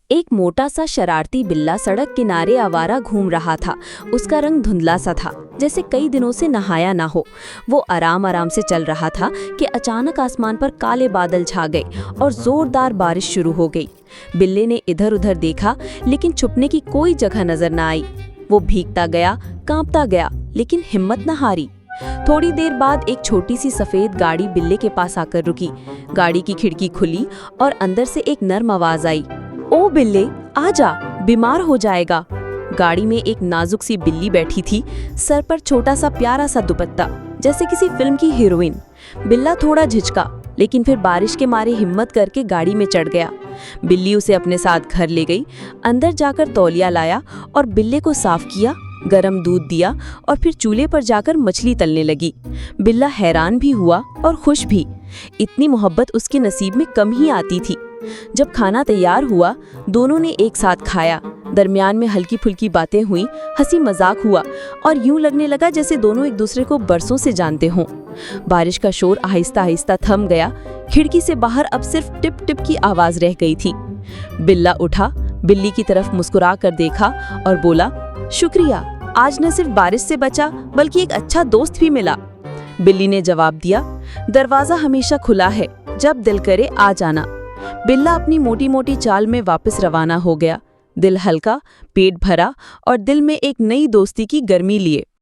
एक मोटा सा शरारती बिल्ला सड़क किनारे आवारा घूम रहा था। उसका रंग धुंधला सा था, जैसे कई दिनों से नहाया ना हो। वो आराम आराम से चल रहा था कि अचानक आसमान पर काले बादल छा गए और जोरदार बारिश शुरू हो गई। बिल्ले ने इधर उधर देखा, लेकिन छुपने की कोई जगह नजर न आई। वो भीगता गया, कांपता गया, लेकिन हिम्मत न हारी। थोड़ी देर बाद एक छोटी सी सफेद गाड़ी बिल्ले के पास आकर रुकी। गाड़ी की खिड़की खुली और अंदर से एक नर्म आवाज आई, ओ बिल्ले, आजा, बीमार हो जाएगा। गाड़ी में एक नाजुक सी बिल्ली बैठी थी, सर पर छोटा सा प्यारा सा दुपट्टा, जैसे किसी फिल्म की हीरोइन। बिल्ला थोड़ा झिझका, लेकिन फिर बारिश के मारे हिम्मत करके गाड़ी में चढ़ गया। बिल्ली उसे अपने साथ घर ले गई, अंदर जाकर तौलिया लाया और बिल्ले को साफ किया, गरम दूध दिया और फिर चूल्हे पर जाकर मछली तलने लगी। बिल्ला हैरान भी हुआ और खुश भी। इतनी मोहब्बत उसके नसीब में कम ही आती थी। जब खाना तैयार हुआ, दोनों ने एक साथ खाया। दरमियान में हल्की फुल्की बातें हुई, हंसी मजाक हुआ और यूं लगने लगा जैसे दोनों एक दूसरे को बरसों से जानते हों। बारिश का शोर आहिस्ता आहिस्ता थम गया। खिड़की से बाहर अब सिर्फ टिप टिप की आवाज रह गई थी। बिल्ला उठा, बिल्ली की तरफ मुस्कुरा कर देखा और बोला, शुक्रिया, आज न सिर्फ बारिश से बचा बल्कि एक अच्छा दोस्त भी मिला। बिल्ली ने जवाब दिया, दरवाजा हमेशा खुला है, जब दिल करे आ जाना। बिल्ला अपनी मोटी मोटी चाल में वापस रवाना हो गया, दिल हल्का, पेट भरा और दिल में एक नई दोस्ती की गर्मी लिए।